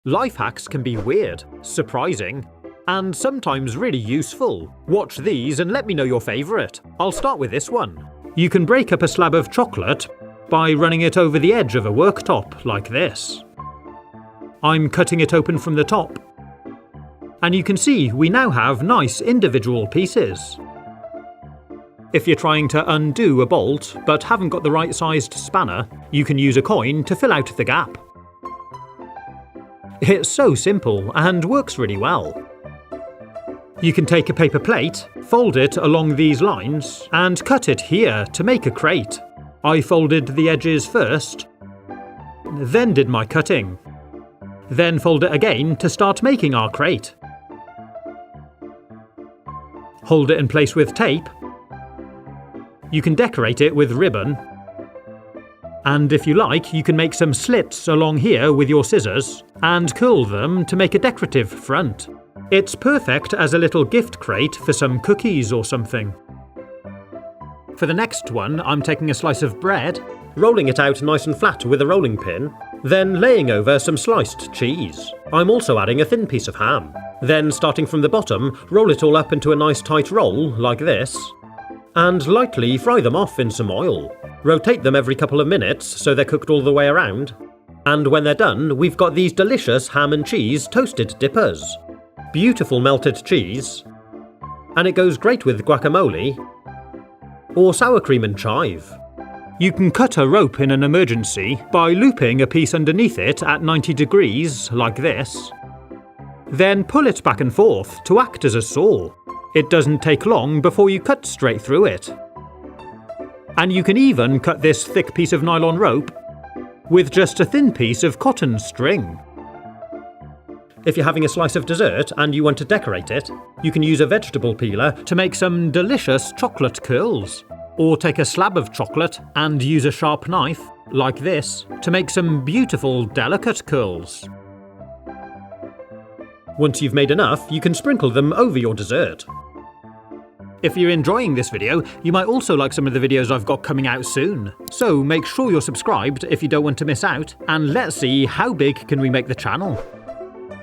Life hacks can be weird, surprising, and sometimes really useful. Watch these and let me know your favourite. I'll start with this one. You can break up a slab of chocolate by running it over the edge of a worktop like this. I'm cutting it open from the top. And you can see we now have nice individual pieces. If you're trying to undo a bolt but haven't got the right sized spanner, you can use a coin to fill out the gap. It's so simple and works really well. You can take a paper plate, fold it along these lines, and cut it here to make a crate. I folded the edges first, then did my cutting. Then fold it again to start making our crate. Hold it in place with tape. You can decorate it with ribbon. And if you like, you can make some slits along here with your scissors and curl them to make a decorative front. It's perfect as a little gift crate for some cookies or something. For the next one, I'm taking a slice of bread, rolling it out nice and flat with a rolling pin, then laying over some sliced cheese. I'm also adding a thin piece of ham. Then, starting from the bottom, roll it all up into a nice tight roll, like this, and lightly fry them off in some oil. Rotate them every couple of minutes so they're cooked all the way around. And when they're done, we've got these delicious ham and cheese toasted dippers. Beautiful melted cheese. And it goes great with guacamole or sour cream and chive. You can cut a rope in an emergency by looping a piece underneath it at 90 degrees, like this. Then pull it back and forth to act as a saw. It doesn't take long before you cut straight through it. And you can even cut this thick piece of nylon rope with just a thin piece of cotton string. If you're having a slice of dessert and you want to decorate it, you can use a vegetable peeler to make some delicious chocolate curls. Or take a slab of chocolate and use a sharp knife, like this, to make some beautiful, delicate curls. Once you've made enough, you can sprinkle them over your dessert. If you're enjoying this video, you might also like some of the videos I've got coming out soon. So make sure you're subscribed if you don't want to miss out, and let's see how big can we make the channel.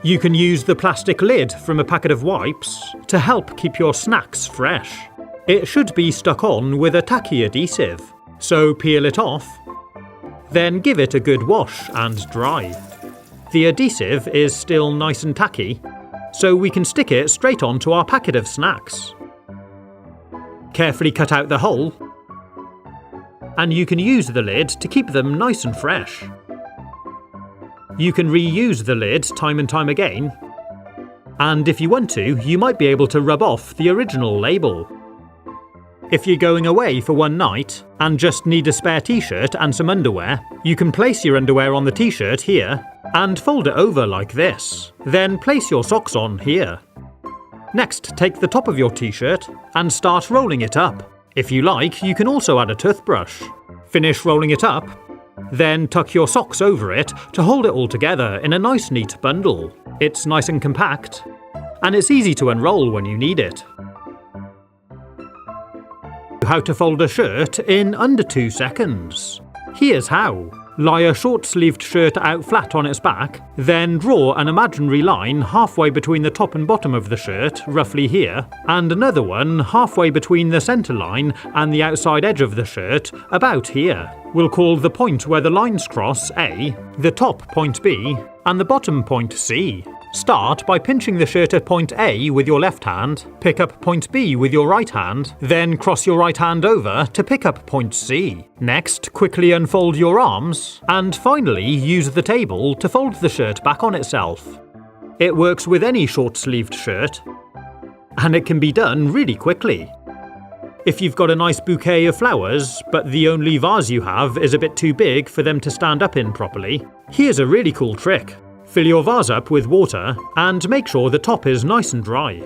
You can use the plastic lid from a packet of wipes to help keep your snacks fresh. It should be stuck on with a tacky adhesive, so peel it off, then give it a good wash and dry. The adhesive is still nice and tacky, so we can stick it straight onto our packet of snacks. Carefully cut out the hole, and you can use the lid to keep them nice and fresh. You can reuse the lid time and time again, and if you want to, you might be able to rub off the original label. If you're going away for one night and just need a spare t-shirt and some underwear, you can place your underwear on the t-shirt here and fold it over like this. Then place your socks on here. Next, take the top of your t-shirt and start rolling it up. If you like, you can also add a toothbrush. Finish rolling it up, then tuck your socks over it to hold it all together in a nice neat bundle. It's nice and compact, and it's easy to unroll when you need it. How to fold a shirt in under 2 seconds. Here's how. Lie a short-sleeved shirt out flat on its back, then draw an imaginary line halfway between the top and bottom of the shirt, roughly here, and another one halfway between the centre line and the outside edge of the shirt, about here. We'll call the point where the lines cross A, the top point B, and the bottom point C. Start by pinching the shirt at point A with your left hand, pick up point B with your right hand, then cross your right hand over to pick up point C. Next, quickly unfold your arms, and finally use the table to fold the shirt back on itself. It works with any short-sleeved shirt, and it can be done really quickly. If you've got a nice bouquet of flowers, but the only vase you have is a bit too big for them to stand up in properly, here's a really cool trick. Fill your vase up with water and make sure the top is nice and dry.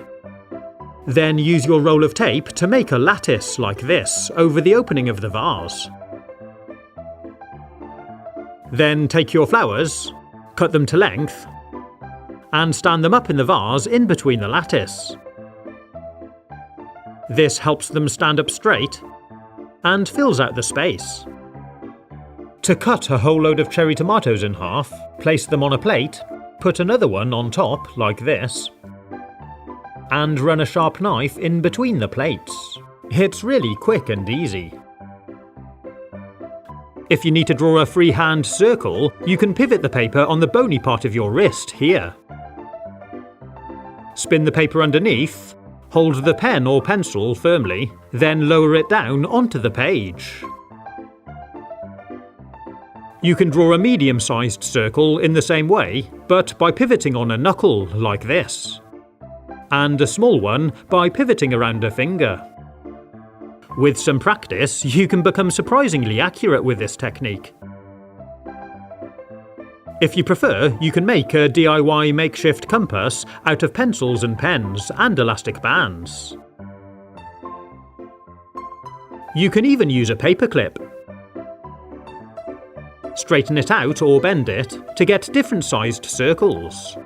Then use your roll of tape to make a lattice like this over the opening of the vase. Then take your flowers, cut them to length, and stand them up in the vase in between the lattice. This helps them stand up straight and fills out the space. To cut a whole load of cherry tomatoes in half, place them on a plate, Put another one on top, like this, and run a sharp knife in between the plates. It's really quick and easy. If you need to draw a freehand circle, you can pivot the paper on the bony part of your wrist here. Spin the paper underneath, hold the pen or pencil firmly, then lower it down onto the page. You can draw a medium-sized circle in the same way, but by pivoting on a knuckle like this, and a small one by pivoting around a finger. With some practice, you can become surprisingly accurate with this technique. If you prefer, you can make a DIY makeshift compass out of pencils and pens and elastic bands. You can even use a paperclip. Straighten it out or bend it to get different sized circles.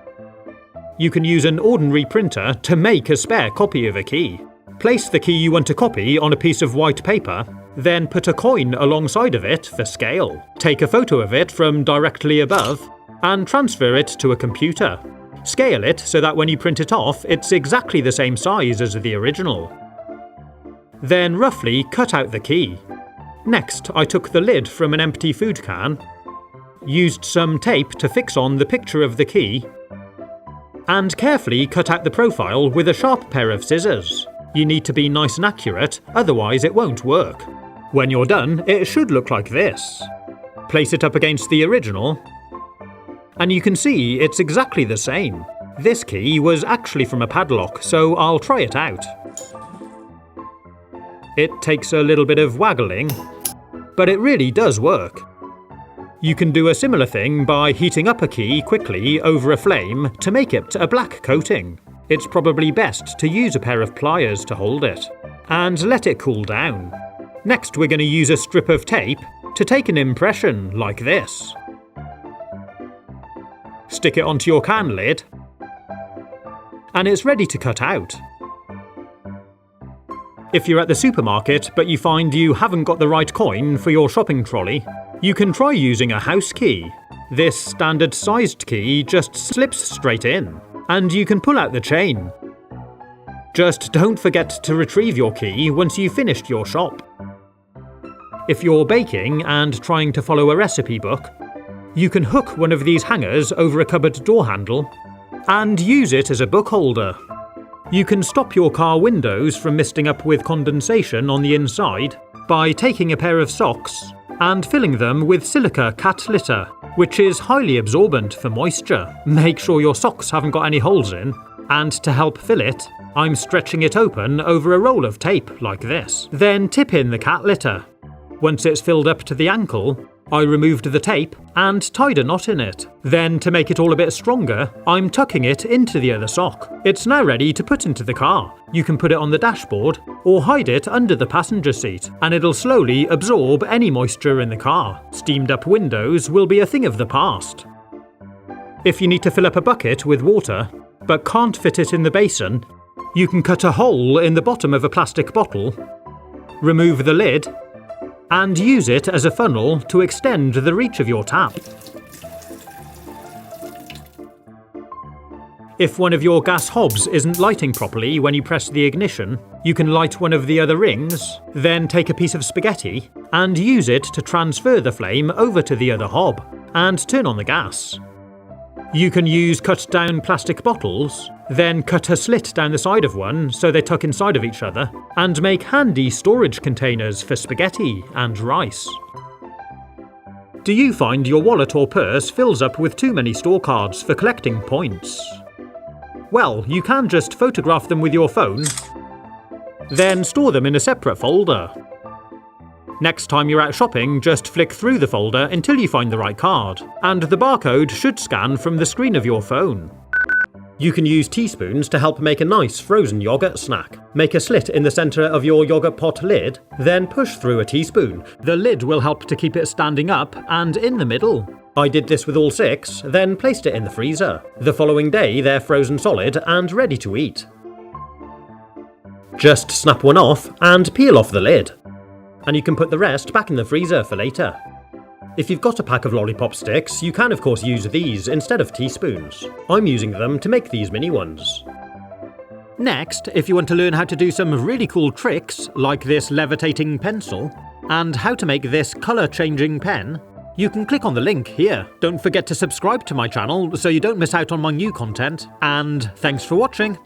You can use an ordinary printer to make a spare copy of a key. Place the key you want to copy on a piece of white paper, then put a coin alongside of it for scale. Take a photo of it from directly above and transfer it to a computer. Scale it so that when you print it off, it's exactly the same size as the original. Then roughly cut out the key. Next, I took the lid from an empty food can, used some tape to fix on the picture of the key, and carefully cut out the profile with a sharp pair of scissors. You need to be nice and accurate, otherwise it won't work. When you're done, it should look like this. Place it up against the original, and you can see it's exactly the same. This key was actually from a padlock, so I'll try it out. It takes a little bit of waggling, but it really does work. You can do a similar thing by heating up a key quickly over a flame to make it a black coating. It's probably best to use a pair of pliers to hold it, and let it cool down. Next, we're going to use a strip of tape to take an impression like this. Stick it onto your can lid, and it's ready to cut out. If you're at the supermarket but you find you haven't got the right coin for your shopping trolley, you can try using a house key. This standard sized key just slips straight in, and you can pull out the chain. Just don't forget to retrieve your key once you've finished your shop. If you're baking and trying to follow a recipe book, you can hook one of these hangers over a cupboard door handle and use it as a book holder. You can stop your car windows from misting up with condensation on the inside by taking a pair of socks and filling them with silica cat litter, which is highly absorbent for moisture. Make sure your socks haven't got any holes in, and to help fill it, I'm stretching it open over a roll of tape like this. Then tip in the cat litter. Once it's filled up to the ankle, I removed the tape and tied a knot in it. Then, to make it all a bit stronger, I'm tucking it into the other sock. It's now ready to put into the car. You can put it on the dashboard or hide it under the passenger seat, and it'll slowly absorb any moisture in the car. Steamed up windows will be a thing of the past. If you need to fill up a bucket with water, but can't fit it in the basin, you can cut a hole in the bottom of a plastic bottle, remove the lid, and use it as a funnel to extend the reach of your tap. If one of your gas hobs isn't lighting properly when you press the ignition, you can light one of the other rings, then take a piece of spaghetti and use it to transfer the flame over to the other hob and turn on the gas. You can use cut down plastic bottles, then cut a slit down the side of one so they tuck inside of each other, and make handy storage containers for spaghetti and rice. Do you find your wallet or purse fills up with too many store cards for collecting points? Well, you can just photograph them with your phone, then store them in a separate folder. Next time you're out shopping, just flick through the folder until you find the right card, and the barcode should scan from the screen of your phone. You can use teaspoons to help make a nice frozen yogurt snack. Make a slit in the centre of your yogurt pot lid, then push through a teaspoon. The lid will help to keep it standing up and in the middle. I did this with all 6, then placed it in the freezer. The following day they're frozen solid and ready to eat. Just snap one off and peel off the lid, and you can put the rest back in the freezer for later. If you've got a pack of lollipop sticks, you can of course use these instead of teaspoons. I'm using them to make these mini ones. Next, if you want to learn how to do some really cool tricks, like this levitating pencil, and how to make this colour-changing pen, you can click on the link here. Don't forget to subscribe to my channel so you don't miss out on my new content, and thanks for watching!